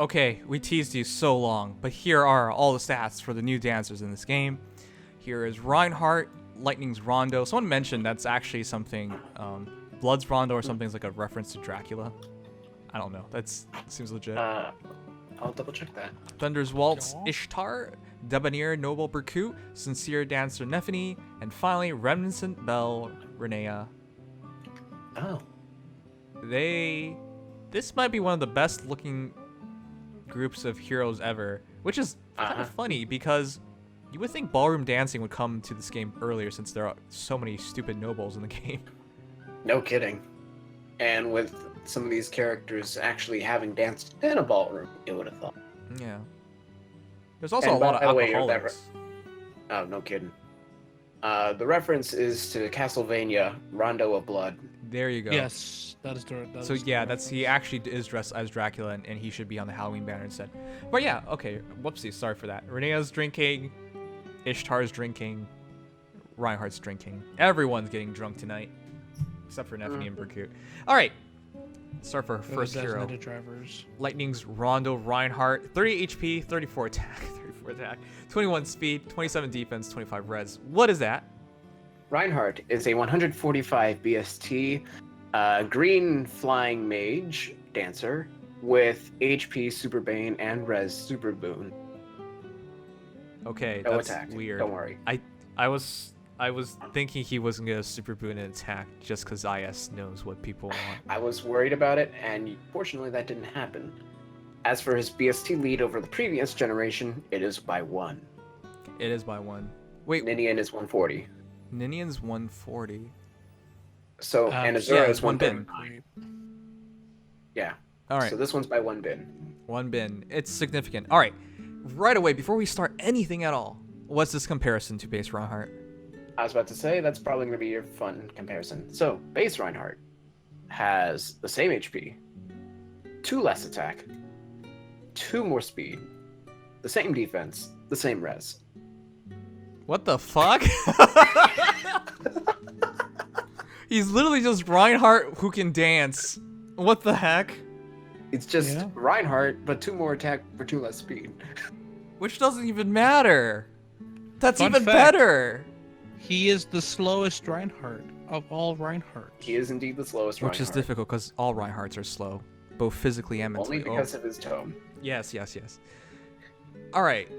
Okay, we teased you so long, but here are all the stats for the new dancers in this game. Here is Reinhardt, Lightning's Rondo. Someone mentioned that's actually something, Blood's Rondo or something's like a reference to Dracula. I don't know. That seems legit. I'll double check that. Thunder's Waltz, Ishtar, Debonair Noble Berkut, Sincere Dancer Nephenee, and finally Reminiscent Belle Rinea. Oh. This might be one of the best looking groups of heroes ever, which is kind of funny because you would think ballroom dancing would come to this game earlier since there are so many stupid nobles in the game. No kidding. And with some of these characters actually having danced in a ballroom, you would have thought. Yeah. There's also a lot of alcoholics. Oh, no kidding. The reference is to Castlevania Rondo of Blood. There you go. Yes, that is correct. So yeah, he actually is dressed as Dracula, and he should be on the Halloween banner instead. But yeah, okay. Whoopsie, sorry for that. Rinea's drinking, Ishtar's drinking, Reinhardt's drinking. Everyone's getting drunk tonight, except for Nephenee and Berkut. All right. Start for our first hero. Drivers. Lightning's Rondo Reinhardt, 30 HP, 34 attack, 21 speed, 27 defense, 25 res. What is that? Reinhardt is a 145 BST green flying mage dancer with HP Super Bane and res Super Boon. Okay, no that's attack. weird. Don't worry. I was thinking he wasn't gonna Super Boon and attack just because IS knows what people want. I was worried about it, and fortunately that didn't happen. As for his BST lead over the previous generation, it is by 1. It is by 1. Wait, Ninian is 140. Ninian's 140. So, and Azura is 1 bin. Yeah. All right. So this one's by 1 bin. 1 bin. It's significant. All right. Right away, before we start anything at all, what's this comparison to base Reinhardt? I was about to say, that's probably going to be your fun comparison. So, base Reinhardt has the same HP, 2 less attack, 2 more speed, the same defense, the same res. What the fuck? He's literally just Reinhardt who can dance. What the heck? It's just Reinhardt, but 2 more attack for 2 less speed. Which doesn't even matter. That's Fun even fact. better. He is the slowest Reinhardt of all Reinhardts. He is indeed the slowest Reinhardt. Which is difficult because all Reinhardts are slow, both physically and mentally. Only because of his tone. Yes. All right.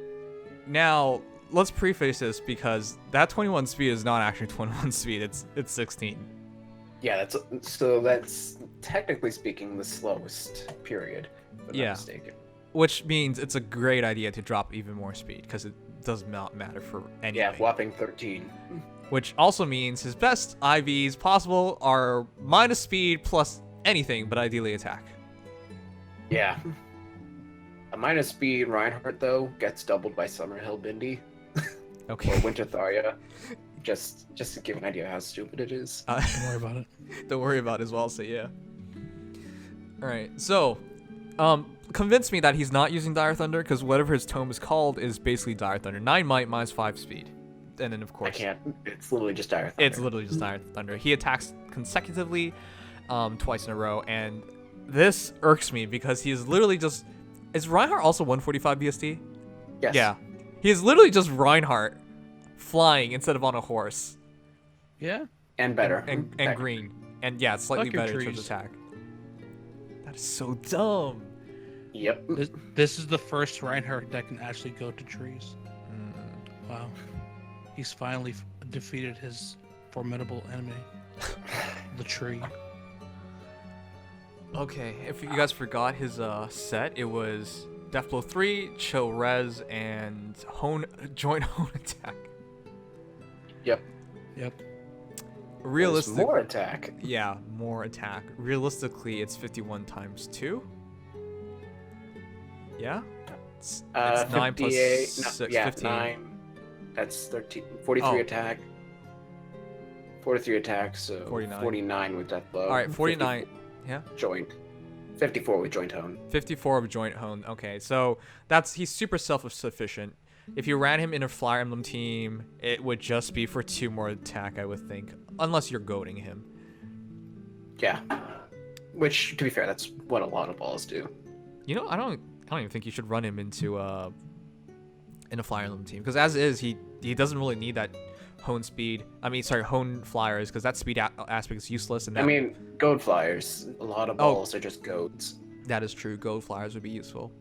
Now, let's preface this because that 21 speed is not actually 21 speed. It's 16. Yeah, that's technically speaking the slowest period. If I'm not mistaken. Which means it's a great idea to drop even more speed because it does not matter for anything. Yeah, whopping 13. Which also means his best IVs possible are minus speed plus anything, but ideally attack. Yeah. A minus speed Reinhardt, though, gets doubled by Summerhill Bindi. Okay. Or Winter Tharya. Just to give an idea of how stupid it is. Don't worry about it. Don't worry about it as well, so yeah. Alright, so, convince me that he's not using Dire Thunder, because whatever his tome is called is basically Dire Thunder. 9 might minus 5 speed. And then, of course... I can't. It's literally just Dire Thunder. It's literally just Dire Thunder. He attacks consecutively twice in a row, and this irks me because he is literally just... Is Reinhardt also 145 BST? Yes. Yeah. He is literally just Reinhardt flying instead of on a horse. Yeah. And better. And green. And yeah, slightly Fuck your better in terms of trees. attack. That is so dumb. Yep. This is the first Reinhardt that can actually go to trees. Wow. He's finally defeated his formidable enemy, the tree. Okay, if you guys forgot his set, it was Death Blow 3, Chill Res, and Joint Hone Attack. Yep. Realistic. There's more attack. Yeah, more attack. Realistically, it's 51 times 2. Yeah? It's 9 plus 6, 15. 9. That's 13. 43 attack. 43 attack, so 49 with Death Blow. Alright, 49. Yeah? Joint. 54 with Joint Hone. 54 of Joint Hone. Okay, so he's super self-sufficient. If you ran him in a Fire Emblem team, it would just be for 2 more attack, I would think. Unless you're goading him. Yeah. Which, to be fair, that's what a lot of balls do. You know, I don't I don't even think you should run him into in a Fire Emblem team, because as is, he doesn't really need that hone speed. I mean, sorry, hone flyers, because that speed aspect is useless. And that, I mean, goad flyers. A lot of balls are just goads. That is true. Goad flyers would be useful.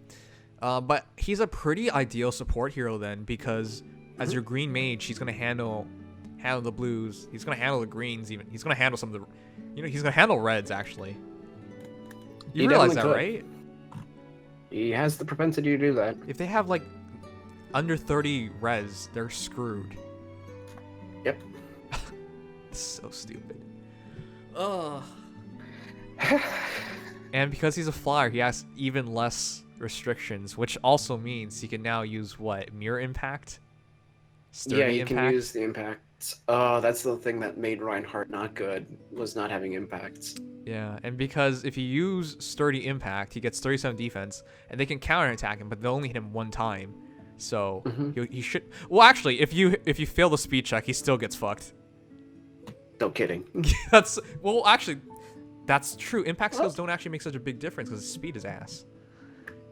But he's a pretty ideal support hero then, because as your green mage, he's gonna handle the blues. He's gonna handle the greens even. He's gonna handle some of the, he's gonna handle reds actually. You realize that, right? He has the propensity to do that. If they have like under 30 res, they're screwed. Yep. So stupid. Ugh. And because he's a flyer, he has even less restrictions, which also means he can now use what? Mirror impact? Sturdy impact? Can use the impacts. Oh, that's the thing that made Reinhardt not good, was not having impacts. Yeah, and because if you use sturdy impact, he gets 37 defense, and they can counterattack him, but they'll only hit him one time. So he should. Well, actually, if you fail the speed check, he still gets fucked. No kidding. Actually, that's true. Impact skills don't actually make such a big difference because speed is ass.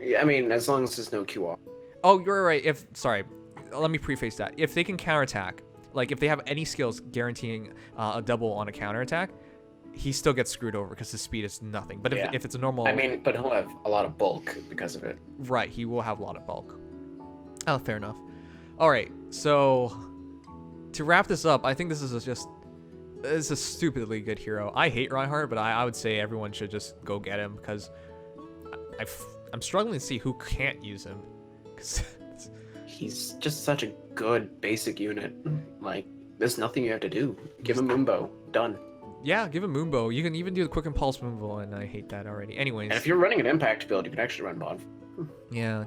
Yeah, I mean, as long as there's no QR. Oh, you're right. Sorry, let me preface that. If they can counterattack, like if they have any skills guaranteeing a double on a counterattack, he still gets screwed over because his speed is nothing. But if it's a normal, I mean, but he'll have a lot of bulk because of it. Right, he will have a lot of bulk. Oh, fair enough. All right, so to wrap this up, I think this is a stupidly good hero. I hate Reinhardt, but I would say everyone should just go get him because I'm struggling to see who can't use him. Cause he's just such a good basic unit. Like, there's nothing you have to do. Give him Moonbow. Done. Yeah, give him Moonbow. You can even do the Quick Impulse Moonbow, and I hate that already. Anyways. And if you're running an impact build, you can actually run Bond. Yeah.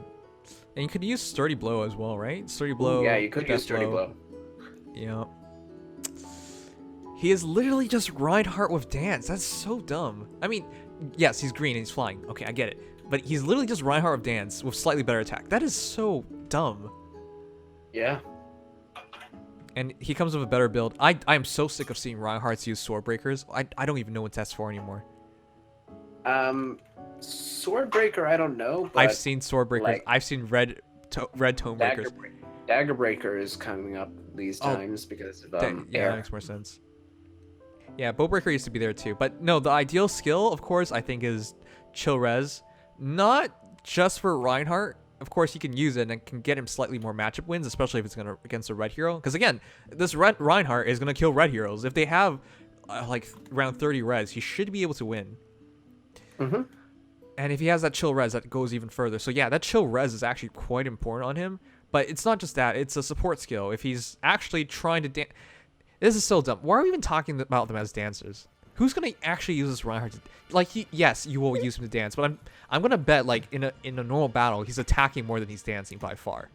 And you could use Sturdy Blow as well, right? Sturdy Blow. Yeah, you could use Sturdy Blow. Yeah. He is literally just Reinhardt with Dance. That's so dumb. I mean, yes, he's green and he's flying. Okay, I get it. But he's literally just Reinhardt with Dance with slightly better attack. That is so dumb. Yeah. And he comes with a better build. I am so sick of seeing Reinhardts use Sword Breakers. I don't even know what that's for anymore. Sword Breaker, I don't know. But I've seen Sword Breakers. like, I've seen red Tome Breakers. Dagger Breaker is coming up these times because of yeah, air. That makes more sense. Yeah, Bowbreaker used to be there too. But no, the ideal skill, of course, I think is Chill Res. Not just for Reinhardt. Of course, he can use it and can get him slightly more matchup wins, especially if it's gonna against a red hero. Because again, this Reinhardt is gonna kill red heroes. If they have like around 30 res, he should be able to win. Mm-hmm. And if he has that chill res, that goes even further. So yeah, that chill res is actually quite important on him. But it's not just that; it's a support skill. If he's actually trying to dance, this is so dumb. Why are we even talking about them as dancers? Who's gonna actually use this Reinhardt? Yes, you will use him to dance, but I'm gonna bet like in a normal battle, he's attacking more than he's dancing by far.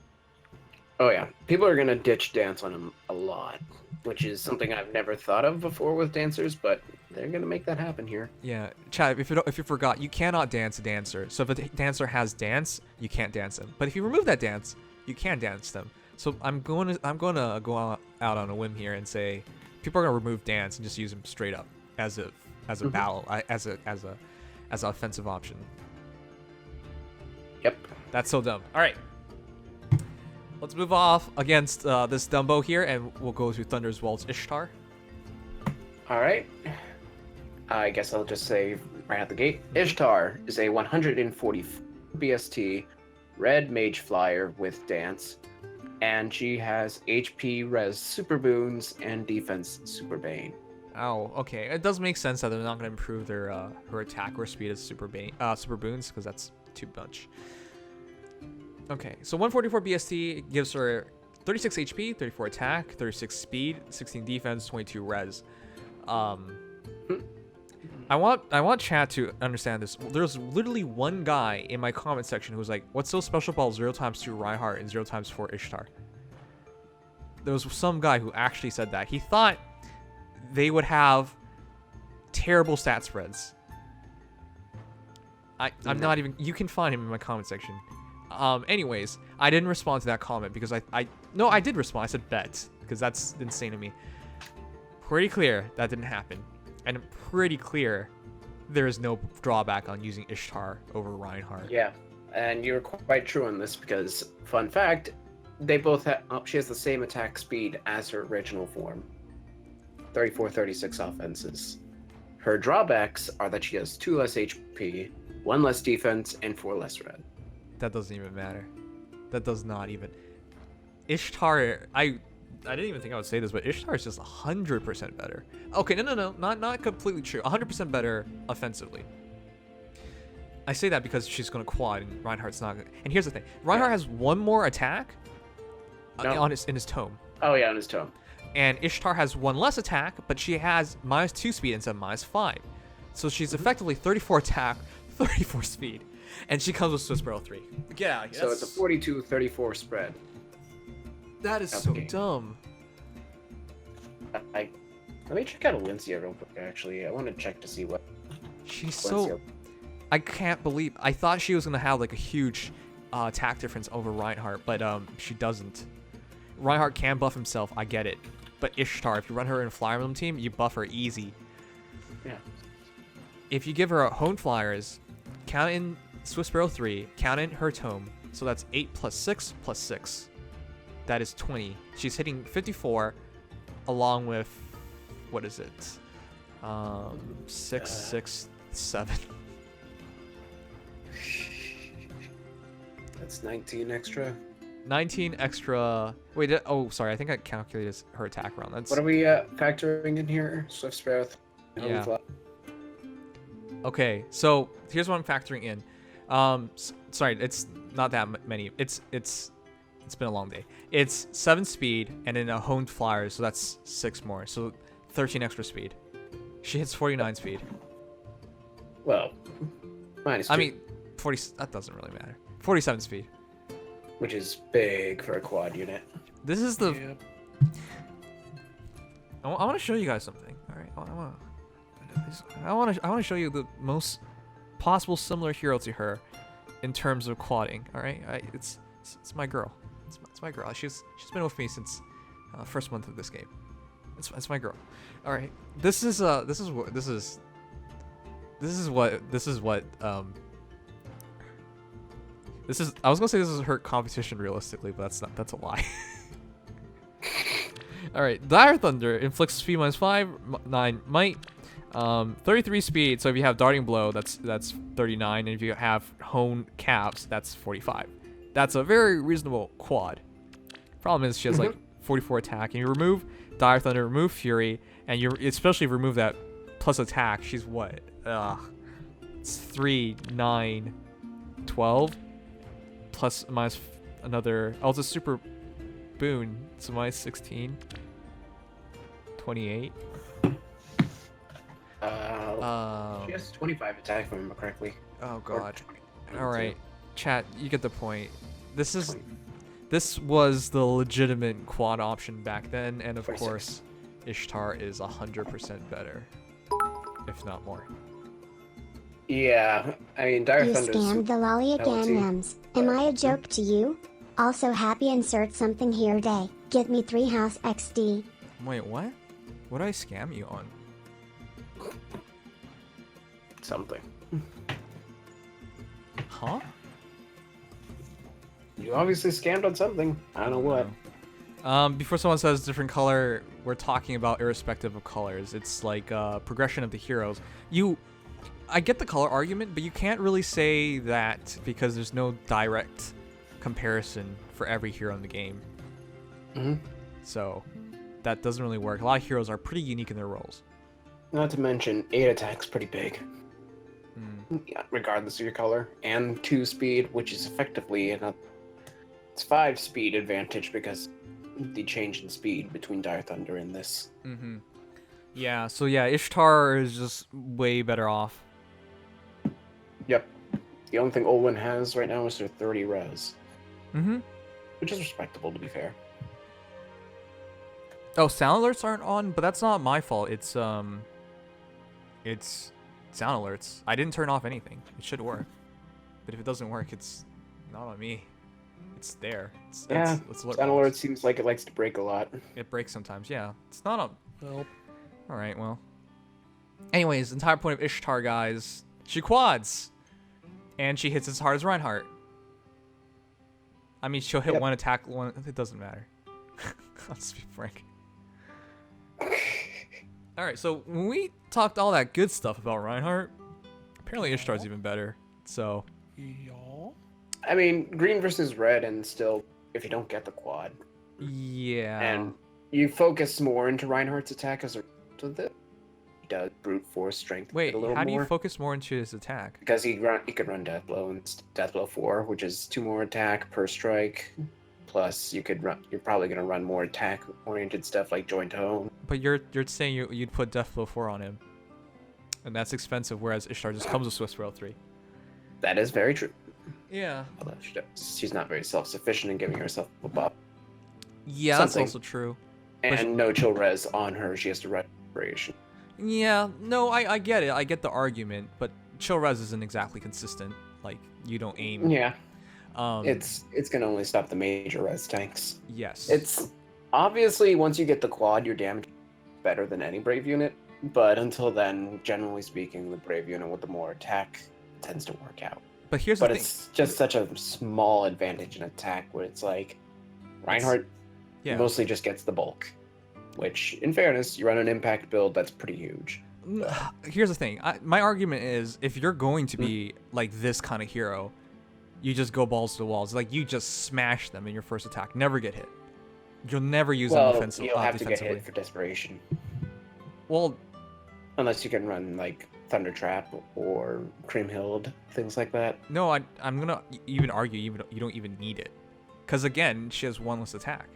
Oh yeah, people are gonna ditch dance on him a lot, which is something I've never thought of before with dancers, but they're gonna make that happen here. Yeah, Chad, if you forgot, you cannot dance a dancer. So if a dancer has dance, you can't dance them. But if you remove that dance, you can dance them. So I'm gonna go out on a whim here and say people are gonna remove dance and just use them straight up as a battle, as an offensive option. Yep. That's so dumb. All right. Let's move off against this Dumbo here, and we'll go to Thunder's Waltz Ishtar. All right. I guess I'll just say right out the gate, Ishtar is a 140 BST red mage flyer with dance, and she has HP res super boons and defense super bane. Oh, okay. It does make sense that they're not going to improve their her attack or speed as super boons, because that's too much. Okay, so 144 BST gives her 36 HP, 34 attack, 36 speed, 16 defense, 22 res. I want chat to understand this. There's literally one guy in my comment section who was like, "What's so special about 0x2 Reinhardt and 0x4 Ishtar?" There was some guy who actually said that. He thought they would have terrible stat spreads. I'm not even. You can find him in my comment section. Anyways, I didn't respond to that comment because no, I did respond. I said bet because that's insane to me. Pretty clear that didn't happen, and pretty clear there is no drawback on using Ishtar over Reinhardt. Yeah, and you're quite true on this because, fun fact, they both have. Oh, she has the same attack speed as her original form. 34, 36 offenses. Her drawbacks are that she has 2 less HP, 1 less defense, and 4 less red. That doesn't even matter. That does not even. Ishtar, I didn't even think I would say this, but Ishtar is just 100% better. Okay, no, not completely true. 100% better offensively. I say that because she's gonna quad and Reinhardt's not. And here's the thing: Reinhardt has 1 more attack in his tome. Oh yeah, on his tome. And Ishtar has 1 less attack, but she has -2 speed instead of -5. So she's effectively 34 attack, 34 speed. And she comes with Swiss Barrel 3. Get out of here. So it's a 42-34 spread. That is so dumb. Let me check out Alincia real quick, actually. I want to check to see what... She's so... I can't believe... I thought she was going to have like a huge attack difference over Reinhardt, but she doesn't. Reinhardt can buff himself, I get it. But Ishtar, if you run her in a Fire Emblem team, you buff her easy. Yeah. If you give her Hone Flyers, count in Swiss Barrel 3, count in her tome, so that's 8 plus 6 plus 6. That is 20. She's hitting 54, along with, what is it? 6, 6, 7. That's 19 extra. 19 extra. Wait, oh, sorry. I think I calculated her attack round. That's. What are we factoring in here? Swift Sparrow. Yeah. Okay, so here's what I'm factoring in. Sorry, it's not that many. It's been a long day. It's 7 speed and then a honed flyer, so that's 6 more. So 13 extra speed. She hits 49 speed. Well, -2. I mean, 40. That doesn't really matter. 47 speed. Which is big for a quad unit. This is the. Yep. I want to show you guys something. All right, I want to show you the most possible similar hero to her in terms of quadding. All right, it's my girl. It's my girl. She's been with me since first month of this game. It's my girl. All right, this is what I was gonna say this is her competition realistically, but that's a lie. All right, Dire Thunder inflicts speed -5, 9 might, 33 speed. So if you have Darting Blow, that's 39, and if you have Hone Caps, that's 45. That's a very reasonable quad. Problem is she has like 44 attack, and you remove Dire Thunder, remove Fury, and you especially remove that plus attack. She's what? It's 3, 9, 12. Plus minus another. Oh, it's a super boon. So minus 16. 28. She has 25 attack, if I remember correctly. Oh god. All right, chat. You get the point. This was the legitimate quad option back then, and of 46. course, Ishtar is 100% better, if not more. Yeah, I mean, Dire You Thunder's... scammed the lolly again, Nems. Am I a joke to you? Also happy insert something here day. Give me 3 house XD. Wait, what? What did I scam you on? Something. Huh? You obviously scammed on something. I don't know what. Before someone says different color, we're talking about irrespective of colors. It's like progression of the heroes. I get the color argument, but you can't really say that because there's no direct comparison for every hero in the game. So that doesn't really work. A lot of heroes are pretty unique in their roles. Not to mention, 8 attack's pretty big. Yeah, regardless of your color. And 2 speed, which is effectively it's 5 speed advantage because the change in speed between Dire Thunder and this. Yeah, so yeah, Ishtar is just way better off. Yep. The only thing Olwen has right now is their 30 res. Which is respectable, to be fair. Oh, sound alerts aren't on, but that's not my fault. It's sound alerts. I didn't turn off anything. It should work. But if it doesn't work, it's not on me. It's there. Sound alert seems like it likes to break a lot. It breaks sometimes, yeah. It's not on. Well, Alright, well. Anyways, entire point of Ishtar, guys. She quads. And she hits as hard as Reinhardt. I mean, she'll hit Yep. one attack. One. It doesn't matter. Let's be frank. All right. So when we talked all that good stuff about Reinhardt, apparently Ishtar's even better. So. Y'all. I mean, green versus red, and still, if you don't get the quad, Yeah. and you focus more into Reinhardt's attack as a result of it, he does brute force strength Wait, a little how do more. you focus more into his attack? Because he could run Death Blow and Death Blow 4, which is 2 more attack per strike. Plus, you're probably gonna run more attack-oriented stuff like Joint Home. But you're saying you'd put Death Blow 4 on him, and that's expensive. Whereas Ishtar just comes with Swift Rail 3. That is very true. Yeah. Although she's not very self-sufficient in giving herself a buff. Yeah, Something. that's also true. And no chill res on her, she has to run Inspiration. Yeah, no, I get it. I get the argument, but chill res isn't exactly consistent. Like, you don't aim. Yeah, Um, it's gonna only stop the major res tanks. yes. It's obviously once you get the quad, your damage is better than any Brave unit. But until then, generally speaking, the Brave unit with the more attack tends to work out. But here's But the thing. it's just such a small advantage in attack where it's like Reinhardt Yeah. mostly just gets the bulk. Which, in fairness, you run an impact build that's pretty huge. Here's the thing. My argument is, if you're going to be like this kind of hero, you just go balls to the walls. Like, you just smash them in your first attack. Never get hit. You'll never use them Well, offensively. you'll have to get defensively. hit for desperation. Well, Unless you can run like Thunder Trap or Creamhild, things like that. no, I'm gonna even argue you don't even need it, because again, she has one less attack.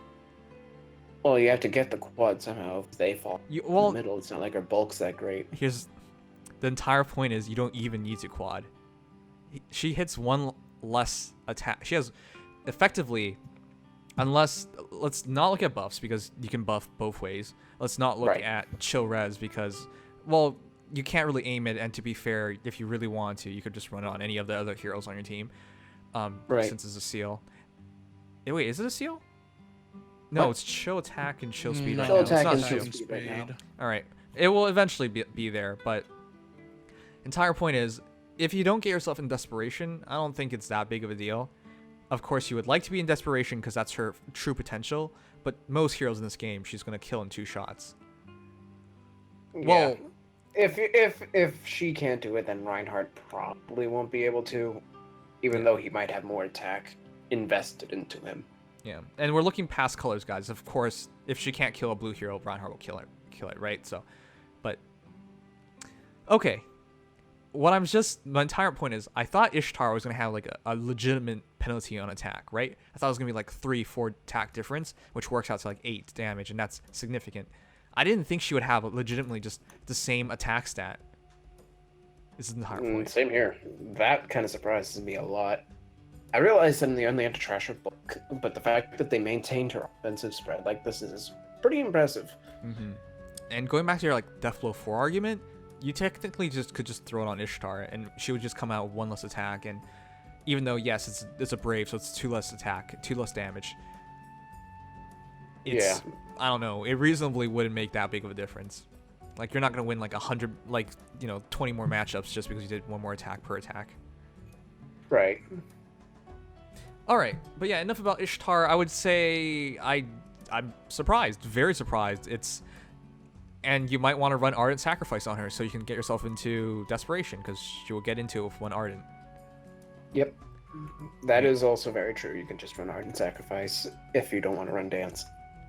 Well, you have to get the quad somehow if they fall in Well, the middle. It's not like her bulk's that great. here's the entire point: is you don't even need to quad. She hits one less attack. She has effectively, unless let's not look at buffs because you can buff both ways. Let's not look Right. at chill res because, well, you can't really aim it. And to be fair, if you really want to, you could just run it on any of the other heroes on your team. Right. Since it's a seal. Wait, is it a seal? No, What? it's chill attack and chill speed No, right Chill now. attack It's not and shield. chill speed right now. All right. It will eventually be there, but entire point is, if you don't get yourself in desperation, I don't think it's that big of a deal. Of course, you would like to be in desperation because that's her true potential, but most heroes in this game, she's going to kill in 2 shots. Well, Yeah. If she can't do it, then Reinhardt probably won't be able to, even though he might have more attack invested into him. yeah. And we're looking past colors, guys. Of course, if she can't kill a blue hero, Reinhardt will kill it, right? So, but okay. My entire point is, I thought Ishtar was going to have like a legitimate penalty on attack, right? I thought it was going to be like 3-4 attack difference, which works out to like 8 damage, and that's significant. I didn't think she would have legitimately just the same attack stat. This is the entire point. Same here. That kind of surprises me a lot. I realized that in the Anti-Trash her book, but the fact that they maintained her offensive spread like this is pretty impressive. Mm-hmm. And going back to your like Death Blow 4 argument, you technically could just throw it on Ishtar, and she would just come out with 1 less attack. And even though yes, it's a brave, so it's 2 less attack, 2 less damage. It's, Yeah. I don't know. It reasonably wouldn't make that big of a difference. Like, you're not gonna win like 100, like 20 more matchups just because you did 1 more attack per attack. Right. All right, but yeah, enough about Ishtar. I would say I'm surprised, very surprised. And you might want to run Ardent Sacrifice on her so you can get yourself into desperation, because she will get into it with 1 Ardent. Yep. That is also very true. You can just run Ardent Sacrifice if you don't want to run Dance.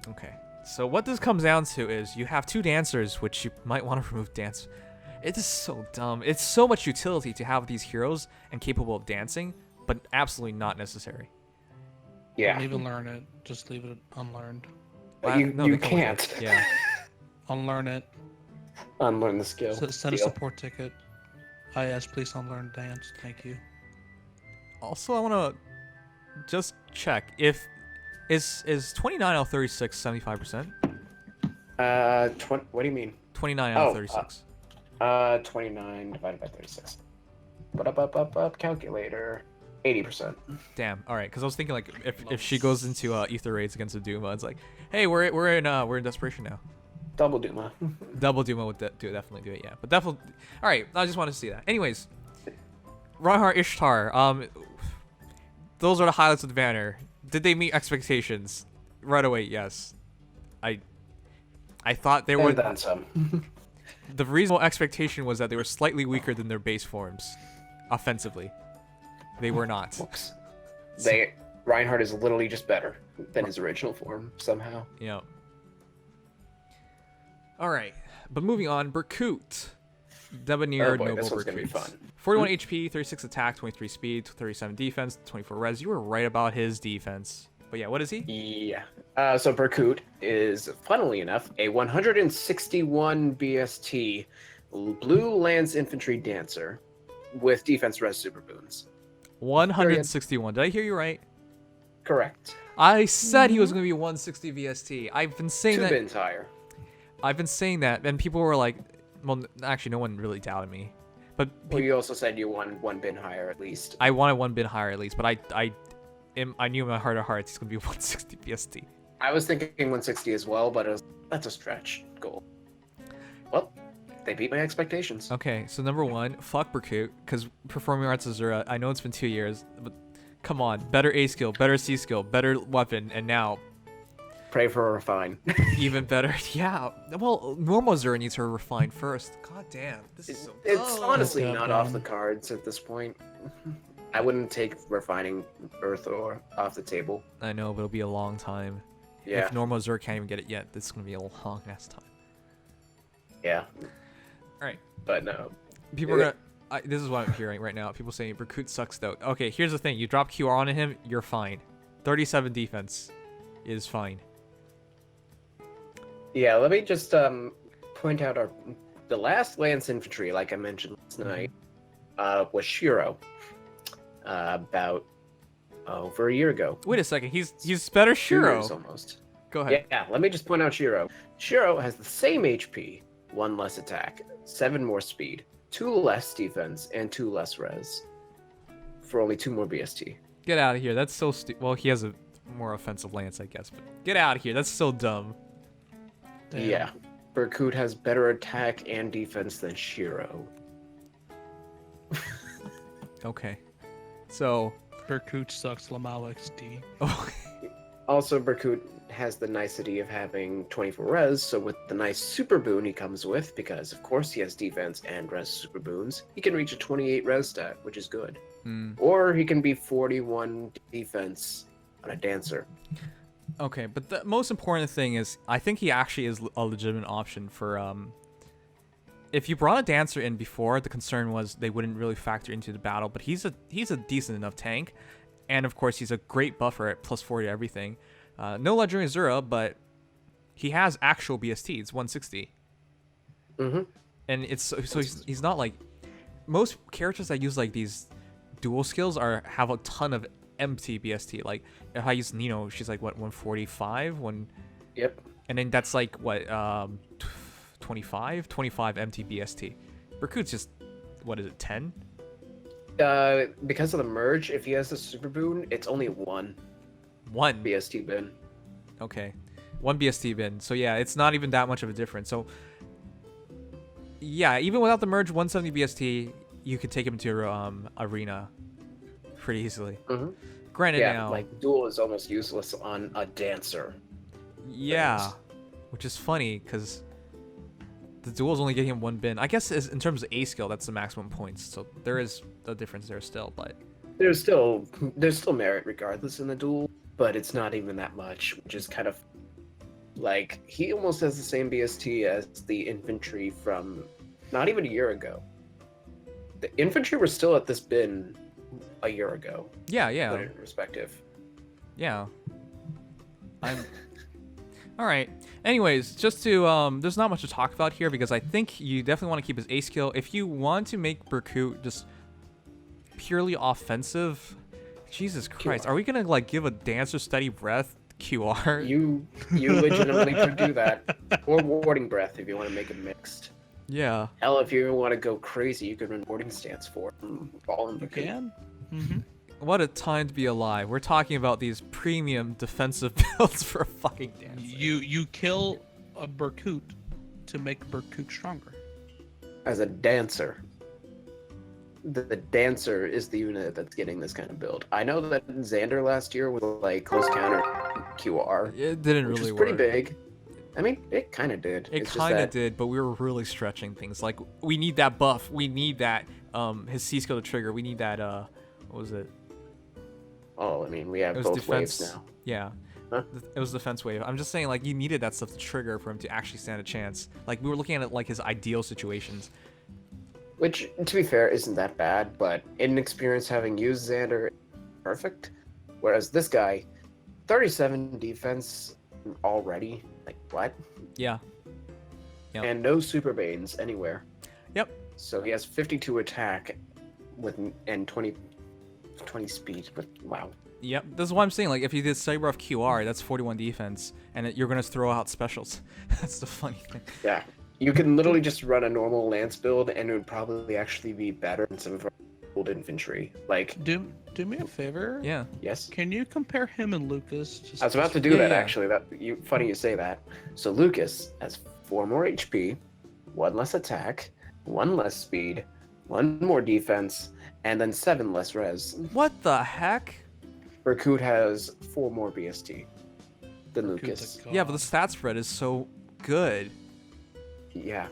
Okay, so what this comes down to is you have 2 dancers, which you might want to remove dance. It is so dumb. It's so much utility to have these heroes and capable of dancing, but absolutely not necessary. Yeah. Don't even learn it. Just leave it unlearned. But you No, they come with can't. it. Yeah. Unlearn it. Unlearn the skill. Send a Deal. support ticket. IS, please unlearn dance. Thank you. Also, I want to just check if is 29 out of 36 75%? What do you mean? 29 out of Oh, 36. 29 divided by 36. Up, calculator. 80%. Damn. All right, because I was thinking like if she goes into ether raids against a Duma, it's like, hey, we're in desperation now. Double Duma. Double Duma would definitely do it, yeah. But definitely. All right, I just wanted to see that. Anyways, Reinhardt Ishtar. Those are the highlights of the banner. Did they meet expectations? Right away, yes. I thought they were. And then some. The reasonable expectation was that they were slightly weaker than their base forms, offensively. They were not. Whoops. Reinhardt is literally just better than his original form somehow. Yeah. All right, but moving on, Berkut. Debonair Oh boy, Noble this one's gonna be Berkut. fun. 41 HP, 36 attack, 23 speed, 37 defense, 24 res. You were right about his defense. But yeah, what is he? Yeah. So Berkut is, funnily enough, a 161 BST blue lance infantry dancer with defense res super boons. 161. Did I hear you right? Correct. I said he was going to be 160 VST. I've been saying 2 that. bins higher. I've been saying that, and people were like, well, actually, no one really doubted me. But Well, you also said you wanted 1 bin higher at least. I wanted 1 bit higher at least, but I knew in my heart of hearts he's going to be 160 VST. I was thinking 160 as well, but that's a stretch goal. Well, they beat my expectations. Okay, so number 1, fuck Berkut, because Performing Arts Azura, I know it's been 2 years, but come on, better A skill, better C skill, better weapon, and now Pray for a refine. even better. Yeah, well, normal Azura needs her refined first. God damn, this is so. It's honestly Yeah, not off the cards at this point. I wouldn't take refining Earth or off the table. I know, but it'll be a long time. Yeah. If normal Azura can't even get it yet, this is gonna be a long ass time. Yeah. Alright. But no. People are gonna. This is what I'm hearing right now. People saying Berkut sucks though. Okay, here's the thing: you drop QR on him, you're fine. 37 defense is fine. Yeah, let me just point out the last Lance Infantry, like I mentioned last night, was Shiro. About over a year ago. Wait a second, he's better 2 Shiro. years almost. Go ahead. Yeah, let me just point out Shiro. Shiro has the same HP, 1 less attack, 7 more speed, 2 less defense, and 2 less res. For only 2 more BST. Get out of here. That's so stupid. Well, he has a more offensive lance, I guess. But get out of here. That's so dumb. Damn. Yeah. Berkut has better attack and defense than Shiro. Okay. So. Berkut sucks Lamau XD. Oh. Also, Berkut has the nicety of having 24 res, so with the nice super boon he comes with, because of course he has defense and res super boons, he can reach a 28 res stat, which is good. Or he can be 41 defense on a dancer. Okay, but the most important thing is, I think he actually is a legitimate option for, if you brought a dancer in before, the concern was they wouldn't really factor into the battle, but he's a decent enough tank, and of course he's a great buffer at plus 40 to everything. No Legendary Azura, but he has actual BST, it's 160. Mm-hmm. And it's so he's not like, most characters that use like these dual skills have a ton of empty BST. Like if I use Nino, she's like what, 145, Yep. and then that's like what 25 empty BST. Berkut's just, what is it, 10? Because of the merge, if he has the super boon, it's only 1 BST bin. Okay, 1 BST bin. So yeah, it's not even that much of a difference. So yeah, even without the merge, 170 BST, you could take him to arena pretty easily. Mm-hmm. Granted, Yeah, now like duel is almost useless on a dancer. yeah, which is funny because the duels only get him 1 bin. I guess in terms of A skill, that's the maximum points. So there is a difference there still, but There's still merit regardless in the duel, but it's not even that much, which is kind of like he almost has the same BST as the infantry from not even a year ago. The infantry were still at this bin a year ago. yeah, Put it in perspective. yeah. I'm all right. Anyways, just to there's not much to talk about here because I think you definitely want to keep his A skill. If you want to make Berkut just purely offensive, Jesus Christ, QR. are we gonna like give a dancer steady breath QR? You legitimately could do that, or warding breath if you want to make it mixed. Yeah. Hell, if you want to go crazy, you could run warding stance for all in You Berkut. can. Mm-hmm. What a time to be alive. We're talking about these premium defensive builds for a fucking dancer. You kill a Berkut to make Berkut stronger. As a dancer. the dancer is the unit that's getting this kind of build. I know that Xander last year with like close counter QR, It didn't which really was pretty work. big. I mean, it kind of did. It It's just kind of that- did, but we were really stretching things. Like, we need that buff. We need that, his C skill to trigger. We need that, what was it? Oh, I mean, we have It was both defense. waves now. Yeah. Huh? It was defense wave. I'm just saying, like, you needed that stuff to trigger for him to actually stand a chance. Like, we were looking at it like his ideal situations. Which, to be fair, isn't that bad, but inexperience having used Xander, perfect. Whereas this guy, 37 defense already. Like, what? Yeah. Yep. And no super banes anywhere. Yep. So he has 52 attack with and 20 speed. But wow. Yep. This is what I'm saying. Like, if you did Cyber off QR, that's 41 defense, and you're going to throw out specials. That's the funny thing. Yeah. You can literally just run a normal lance build, and it would probably actually be better than some of our old infantry. Like, Do me a favor. Yeah. yes. Can you compare him and Lucas? I was about to do Yeah, that yeah. actually. Funny you say that. So Lucas has 4 more HP, 1 less attack, 1 less speed, 1 more defense, and then 7 less res. What the heck? Berkut has 4 more BST than Berkut's Lucas. a god. Yeah, but the stat spread is so good. Yeah.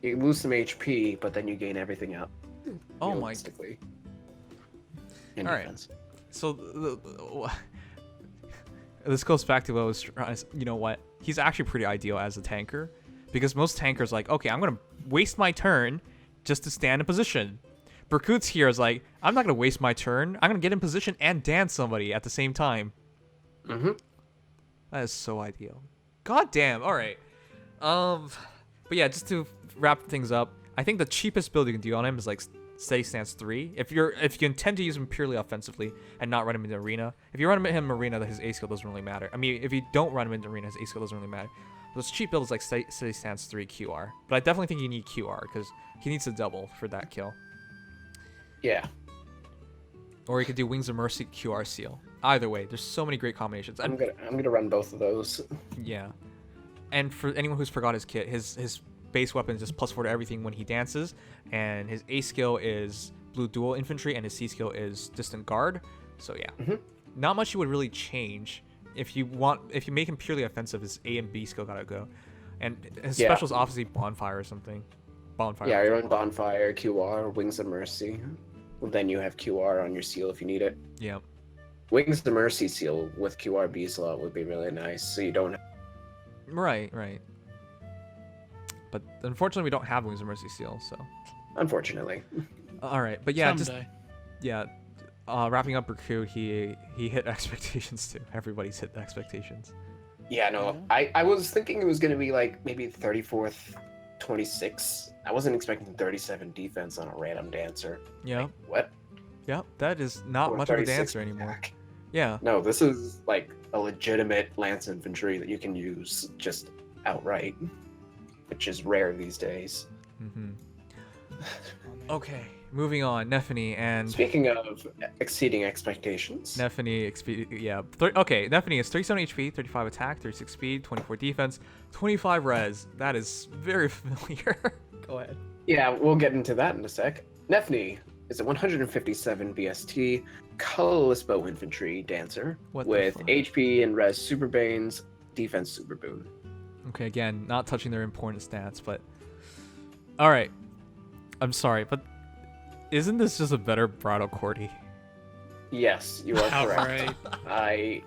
You lose some HP, but then you gain everything out. Oh my. realistically. In All right. defense. So, this goes back to what I was trying to, you know what? He's actually pretty ideal as a tanker, because most tankers like, okay, I'm gonna waste my turn just to stand in position. Berkut's here is like, I'm not gonna waste my turn. I'm gonna get in position and dance somebody at the same time. Mm-hmm. That is so ideal. God damn. All right. But yeah, just to wrap things up, I think the cheapest build you can do on him is like Steady Stance 3. If you intend to use him purely offensively and not run him into arena, if you run him in arena, his A skill doesn't really matter. I mean, if you don't run him into arena, his A skill doesn't really matter. Those cheap builds like Steady Stance 3 QR. But I definitely think you need QR because he needs to double for that kill. Yeah. Or you could do Wings of Mercy QR seal. Either way, there's so many great combinations. I'm gonna run both of those. Yeah. And for anyone who's forgot his kit, his base weapon is just +4 to everything when he dances, and his A skill is Blue Dual Infantry, and his C skill is Distant Guard. So yeah, not much you would really change. If you make him purely offensive, his A and B skill gotta go, and his Yeah. special is obviously Bonfire or something. Bonfire. Yeah, you run Bonfire, QR, Wings of Mercy. Then you have QR on your seal if you need it. Yeah. Wings of Mercy seal with QRB slot would be really nice, so you don't. Right. But unfortunately, we don't have Wings of Mercy seal. So. Unfortunately. All right, but yeah, Someday. wrapping up Berkut, he hit expectations too. Everybody's hit the expectations. Yeah, no, I was thinking it was gonna be like maybe 34th, 26. I wasn't expecting 37 defense on a random dancer. Yeah. What? Yeah, that is not Or much of a 36 dancer anymore. attack. Yeah. No, this is like a legitimate lance infantry that you can use just outright, which is rare these days. Mm-hmm. Okay, moving on. Nephenee and Speaking of exceeding expectations, Nephenee. Nephenee is 37 HP, 35 attack, 36 speed, 24 defense, 25 res. That is very familiar. Go ahead. yeah, we'll get into that in a sec. Nephenee is a 157 BST colorless bow infantry dancer What the with fuck? HP and res super banes, defense super boon. Okay, again, not touching their important stats, but all right. I'm sorry, but isn't this just a better Bridal Cordy? Yes, you are correct. Outright.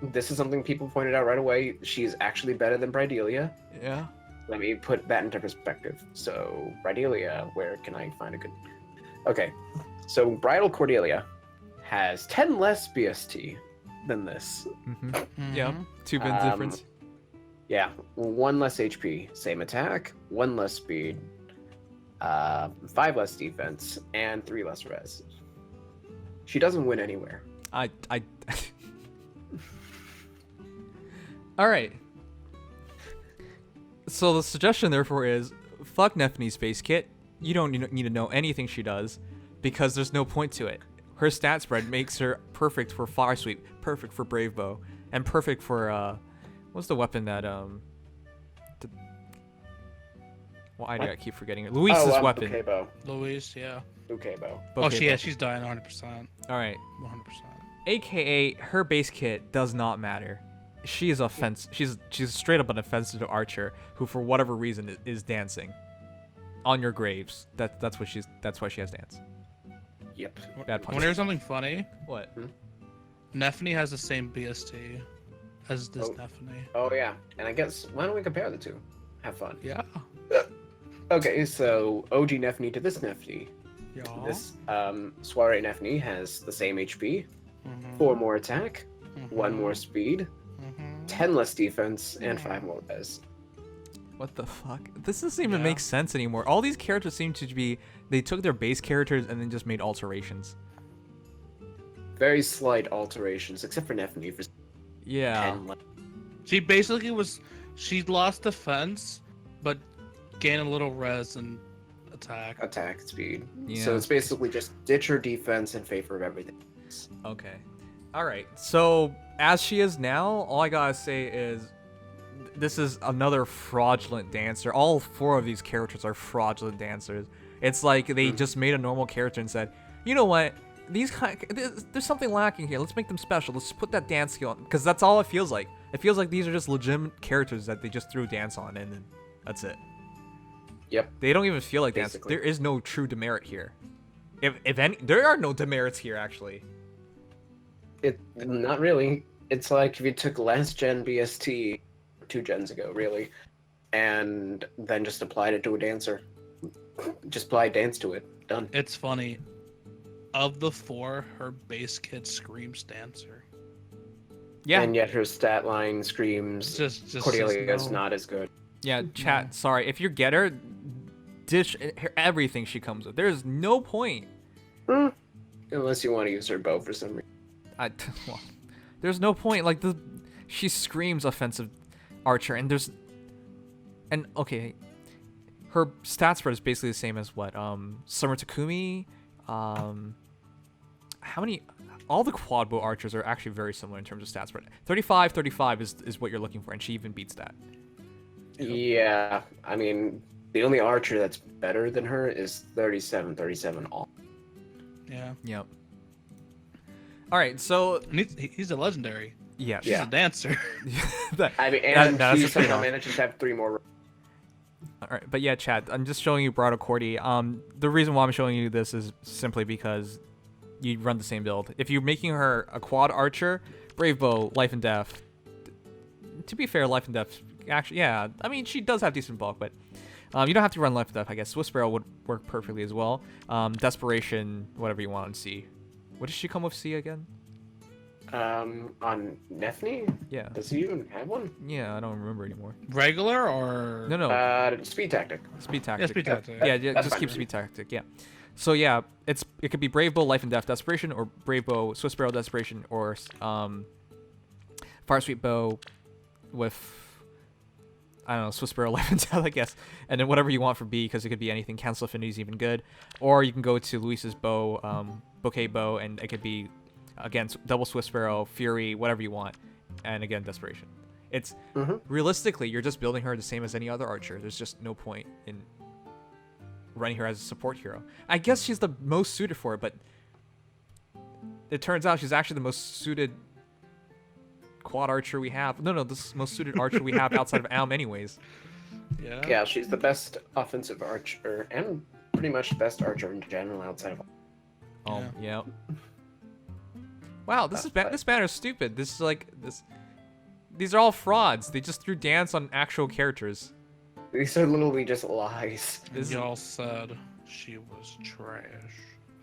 This is something people pointed out right away. She's actually better than Bridelia. Yeah. Let me put that into perspective. So, Bridelia, where can I find a good... Okay, so Bridal Cordelia has 10 less BST than this. Mm-hmm. Yeah. Mhm. 2 bins difference. Yeah, 1 less HP, same attack, 1 less speed, 5 less defense, and 3 less res. She doesn't win anywhere. I All right. So the suggestion, therefore, is fuck Nephenee's base kit. You don't need to know anything she does, because there's no point to it. Her stat spread makes her perfect for Fire Sweep, perfect for Brave Bow, and perfect for what's the weapon that Why do I keep forgetting it? Luis's weapon. Ukebo. Luis, yeah. Ukebo. Oh, Bokebo. she's dying 100%. All right. 100%. AKA her base kit does not matter. She is she's straight up an offensive archer who for whatever reason is dancing on your graves. That's why she has dance. Yep. Bad punch. Want to hear something funny? What? Nephenee has the same BST as this Nephenee. Oh yeah, and I guess why don't we compare the two? Have fun. Yeah. Okay, so OG Nephenee to this Nephenee. Yeah. This Soiree Nephenee has the same HP, Mhm. 4 more attack, Mhm. 1 more speed, Mhm. 10 less defense, and 5 more res. What the fuck? This doesn't even Yeah. make sense anymore. All these characters seem to be they took their base characters and then just made Very slight alterations, except for Nephenee for Yeah. 10 less. She basically she lost defense, but gained a little res and attack. attack speed. Yeah. So it's basically just ditch her defense in favor of everything. Okay. All right. So as she is now, all I gotta say is this is another fraudulent dancer. All 4 of these characters are fraudulent dancers. It's like they just made a normal character and said, you know what? There's something lacking here. Let's make them special. Let's put that dance skill on. Because that's all it feels like. It feels like these are just legitimate characters that they just threw dance on and then that's it. Yep. They don't even feel like dance. Basically. There is no true demerit here. If any, there are no demerits here actually. Not really. It's like if you took last gen BST 2 gens ago, really, and then just applied it to a dancer. Just apply dance to it. Done. It's funny. Of the 4, her base kit screams dancer. Yeah. And yet her stat line screams Just Cordelia is no. not as good. Yeah, chat. Sorry, if you get her, dish everything she comes with. There's no point. Unless you want to use her bow for some reason. Well, there's no point. Like she screams offensive archer, and okay, her stat spread is basically the same as what Summer Takumi. How many? All the quad bow archers are actually very similar in terms of stat spread. 35 is what you're looking for, and she even beats that. Yeah, I mean, the only archer that's better than her is 37 all. Yeah. Yep. All right, so And he's a legendary. yeah, She's a dancer. I mean, and that's she a trade-off. somehow manages to have 3 more. All right, but yeah, Chad, I'm just showing you Bridal Cordy. The reason why I'm showing you this is simply because you run the same build. If you're making her a quad archer, Brave Bow, Life and Death. To be fair, Life and Death, actually, yeah. I mean, she does have decent bulk, but you don't have to run Life and Death. I guess Swiss Barrel would work perfectly as well. Desperation, whatever you want on C. What does she come with C again? On Nephenee? Yeah. Does he even have one? Yeah, I don't remember anymore. Regular or No. Speed tactic. Speed tactic. Yeah, speed tactic. Yeah, That's just fine keep with speed tactic. Yeah. So yeah, it could be Brave Bow, Life and Death, Desperation, or Brave Bow, Swiss Barrel, Desperation, or Fire Sweet Bow with I don't know, Swiss Barrel, Life and Death, I guess, and then whatever you want for B, because it could be anything. Cancel Affinity is even good, or you can go to Luis's bow, Bouquet Bow, and it could be again double Swiss Barrel, Fury, whatever you want, and again Desperation. It's realistically, you're just building her the same as any other archer. There's just no point in running her as a support hero. I guess she's the most suited for it, but it turns out she's actually the most suited quad archer we have. No, the most suited archer we have outside of Alm anyways. Yeah. Yeah, she's the best offensive archer and pretty much the best archer in general outside of. Oh, yeah. Wow, this banner is stupid. This is like this. These are all frauds. They just threw dance on actual characters. These are literally just lies. This is- Y'all said she was trash.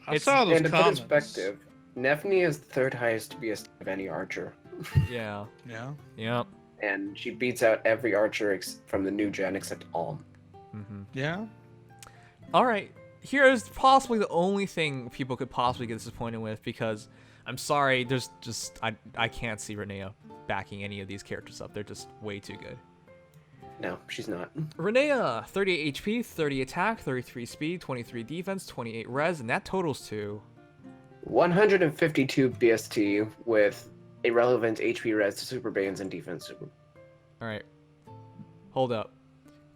I It's- saw those And to put comments. perspective, Nephenee is the 3rd highest BS of any archer, Yeah. Yeah. Yeah. and she beats out every archer from the new gen except Alm. Yeah. All right. Here is possibly the only thing people could possibly get disappointed with, because I'm sorry, there's just I can't see Rinea backing any of these characters up. They're just way too good. No, she's not. Rinea, 38 HP, 30 attack, 33 speed, 23 defense, 28 res, and that totals to 152 BST with irrelevant HP res to super bans and defense super. all right. Hold up.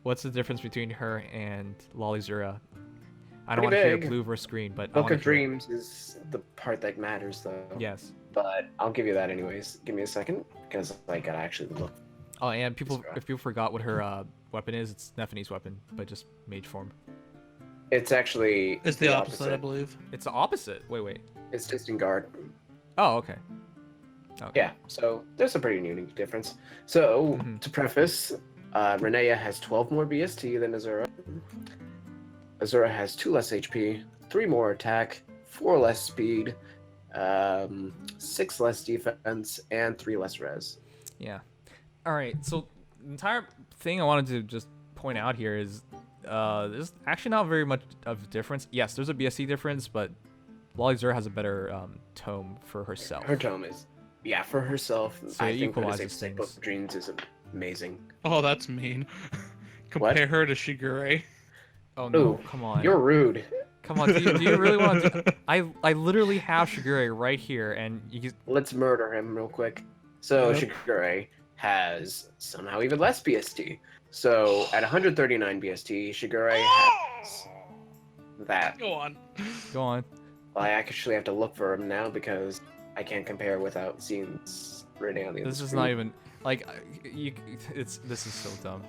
What's the difference between her and Lolly Zura? I don't Pretty want to hear big. blue versus green, but I Book wanna of hear it. Dreams is the part that matters, though. Yes. But I'll give you that anyways. Give me a second, because I gotta actually look. Oh, and people, Zura. if people forgot what her weapon is, it's Nephenee's weapon, but just mage form. It's actually It's the opposite, I believe. It's the opposite. Wait. It's distant guard. Oh, okay. Yeah, so there's a pretty unique difference. So, Mhm. to preface, Rinea has 12 more BST than Azura. Azura has 2 less HP, 3 more attack, 4 less speed, 6 less defense, and 3 less res. Yeah. All right. So the entire thing I wanted to just point out here is there's actually not very much of a difference. Yes, there's a BSC difference, but Lolly Zura has a better tome for herself. Her tome is, yeah, for herself. So I it think for the equalizes sake things. of Dreams is amazing. Oh, that's mean. Compare her to Shigure. Oh no! Ooh, Come on. You're rude. Come on. Do you really want to? I literally have Shigure right here, and you. Let's murder him real quick. So Yep. Shigure has somehow even less BST. So at 139 BST, Shigure has that. Go on. Go on. I actually have to look for him now because I can't compare without seeing Rinea on the other This is screen. not even like you. This is so dumb.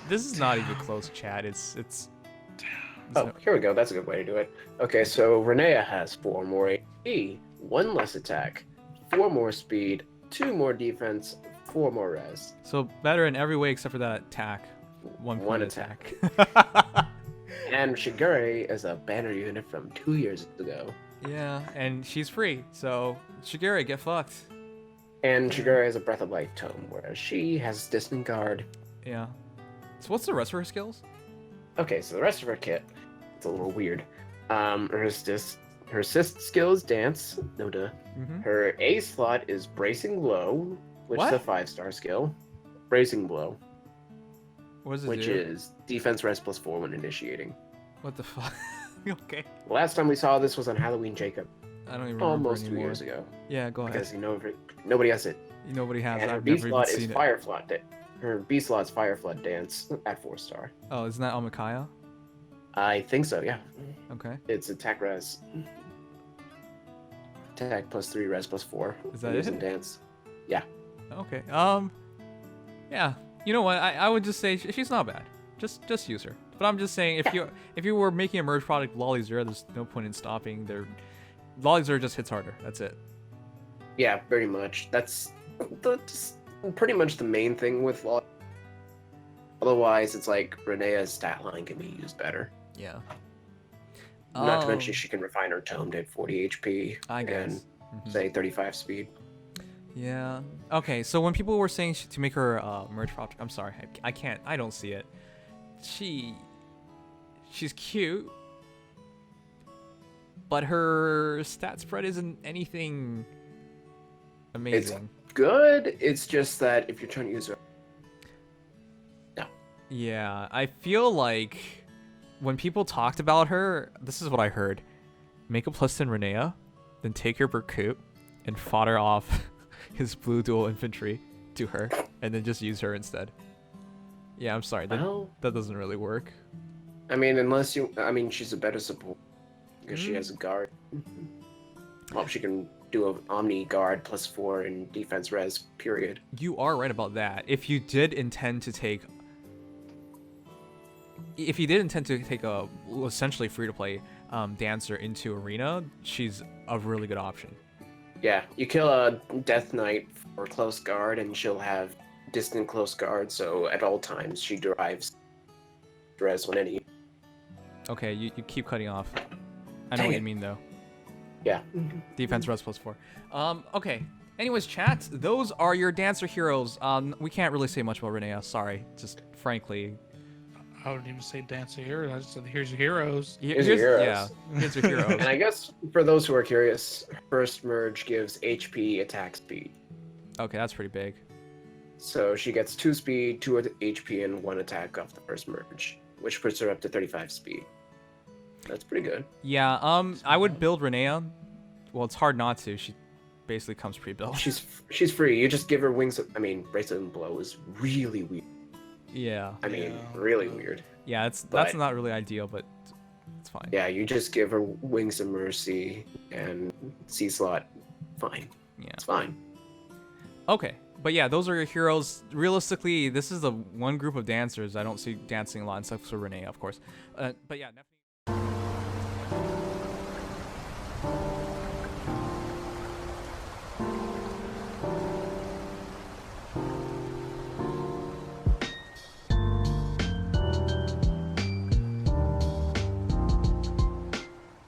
This is not even close, chat. It's Oh, here we go. That's a good way to do it. Okay, so Rinea has 4 more HP, 1 less attack, 4 more speed, 2 more defense, 4 more res. so better in every way except for that attack. One point attack. And Shigure is a banner unit from 2 years ago. Yeah, and she's free, so Shigure, get fucked. And Shigure has a Breath of Life tome, whereas she has Distant Guard. Yeah. So what's the rest of her skills? Okay, so the rest of her kit, it's a little weird. Her assist skill is Dance, no duh. Mm-hmm. Her A slot is Bracing Blow, which is a What? 5-star skill. Bracing Blow, What does it which do? is defense res +4 when initiating. What the fuck? Okay. The last time we saw this was on Halloween Jacob, I don't even remember almost 2 anymore. years ago, Yeah, go ahead. because nobody has it. Nobody has. And her I've B never even slot is seen it. Fire Flood. Her B slot's Fire Flood Dance at 4-star. Oh, isn't that Amakaya? I think so, yeah. Okay. It's attack res. Attack +3, res +4. Is that using it? Dance. Okay. Yeah. You know what? I would just say she's not bad. Just use her. But I'm just saying if you were making a merge product Lolly Zura, there's no point in stopping. Lolly Zura just hits harder. That's it. Yeah, pretty much. That's just pretty much the main thing with Law. Otherwise, it's like Rinea's stat line can be used better. Yeah. Not to mention she can refine her tome to 40 HP I and guess. Mhm. say 35 speed. Yeah. Okay. So when people were saying to make her merge product, I'm sorry, I can't. I don't see it. She's cute, but her stat spread isn't anything amazing. Good. It's just that if you're trying to use her, Yeah, I feel like when people talked about her, this is what I heard. Make a +10 Rinea, then take her Berkut and fodder off his blue dual infantry to her, and then just use her instead. Yeah, I'm sorry, well, that doesn't really work. I mean, she's a better support because she has a guard. Well, she can do an Omni guard +4 in defense res, period. You are right about that. If you did intend to take a essentially free-to-play dancer into arena, she's a really good option. Yeah, you kill a Death Knight for close guard, and she'll have distant close guard, so at all times she derives res when any. Okay, you keep cutting off. I know what you mean though. Yeah. Defense res +4. Okay. Anyways, chat, those are your dancer heroes. We can't really say much about Rinea. Sorry, just frankly. I wouldn't even say Dancer Heroes. I just said, here's your heroes. Here's your heroes. Yeah, here's your heroes. And I guess for those who are curious, first merge gives HP attack speed. Okay, that's pretty big. So she gets 2 speed, 2 HP, and 1 attack off the first merge, which puts her up to 35 speed. That's pretty good. Yeah. I would build Rinea. Well, it's hard not to. She basically comes pre-built. She's free. You just give her wings. Bracelet and Blow is really weird. Yeah. I mean, Yeah. really weird. Yeah, that's But- not really ideal, but it's fine. Yeah, you just give her Wings of Mercy and C slot. Fine. Yeah. It's fine. Okay, but yeah, those are your heroes. Realistically, this is the one group of dancers I don't see dancing a lot, except for Rinea, of course. But yeah.